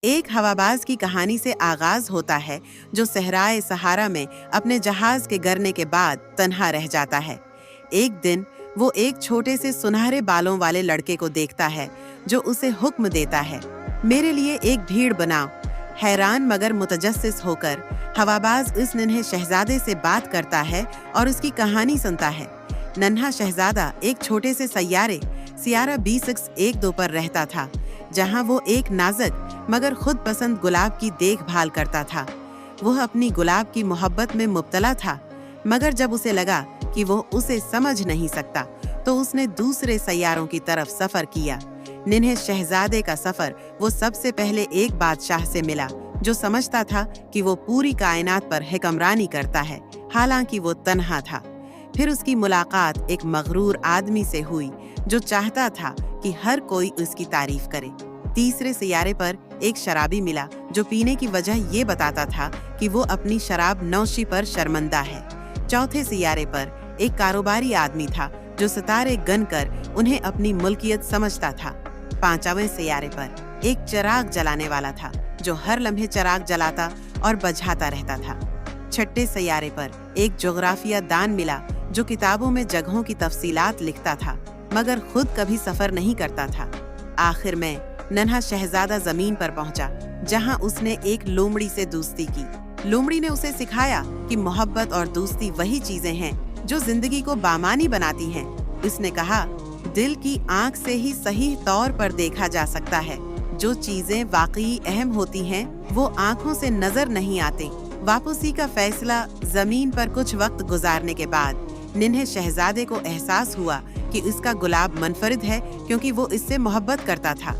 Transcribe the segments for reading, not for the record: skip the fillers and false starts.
एक हवाबाज की कहानी से आगाज होता है जो सहराए सहारा में अपने जहाज के गिरने के बाद तन्हा रह जाता है। एक दिन वो एक छोटे से सुनहरे बालों वाले लड़के को देखता है जो उसे हुक्म देता है, मेरे लिए एक भीड़ बनाओ। हैरान मगर मुतजस्सिस होकर हवाबाज इस नन्हे शहजादे से बात करता है और उसकी कहानी सुनता है। नन्हा शहजादा एक छोटे से सैयारे सियारा B612 पर रहता था, जहां वो एक नाजुक मगर खुद पसंद गुलाब की देखभाल करता था। वह अपनी गुलाब की मोहब्बत में मुब्तला था, मगर जब उसे लगा कि वो उसे समझ नहीं सकता तो उसने दूसरे सैयारों की तरफ सफर किया। नन्हे शहजादे का सफर वो सबसे पहले एक बादशाह से मिला जो समझता था कि वो पूरी कायनात पर हुक्मरानी करता है, हालांकि वो तन्हा था। फिर उसकी मुलाकात एक मगरूर आदमी से हुई जो चाहता था कि हर कोई उसकी तारीफ करे। तीसरे सियारे पर एक शराबी मिला जो पीने की वजह ये बताता था कि वो अपनी शराब नौशी पर शर्मिंदा है। चौथे सियारे पर एक कारोबारी आदमी था जो सितारे गन कर उन्हें अपनी मुल्कियत समझता था। पांचवें सियारे पर एक चिराग जलाने वाला था जो हर लम्हे चिराग जलाता और बुझाता रहता था। छठे सियारे पर एक जोग्राफिया दान मिला जो किताबों में जगहों की तफसीलात लिखता था, मगर खुद कभी सफर नहीं करता था। आखिर में नन्हा शहजादा जमीन पर पहुंचा, जहां उसने एक लोमड़ी से दोस्ती की। लोमड़ी ने उसे सिखाया कि मोहब्बत और दोस्ती वही चीजें हैं जो जिंदगी को बामानी बनाती हैं। उसने कहा, दिल की आंख से ही सही तौर पर देखा जा सकता है। जो चीजें वाकई अहम होती हैं, वो आंखों से नजर नहीं आती। वापसी का फैसला जमीन पर कुछ वक्त गुजारने के बाद नन्हे शहजादे को एहसास हुआ कि उसका गुलाब मुनफरिद है, क्योंकि वो इससे मोहब्बत करता था।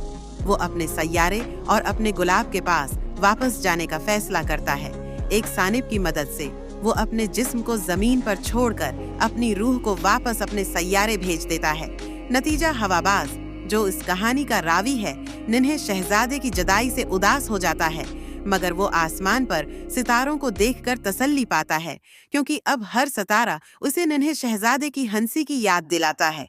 वो अपने सैयारे और अपने गुलाब के पास वापस जाने का फैसला करता है। एक सानिब की मदद से वो अपने जिस्म को जमीन पर छोड़कर अपनी रूह को वापस अपने सैयारे भेज देता है। नतीजा हवाबाज, जो इस कहानी का रावी है, नन्हे शहजादे की जुदाई से उदास हो जाता है, मगर वो आसमान पर सितारों को देखकर तसल्ली पाता है, क्योंकि अब हर सितारा उसे नन्हे शहजादे की हंसी की याद दिलाता है।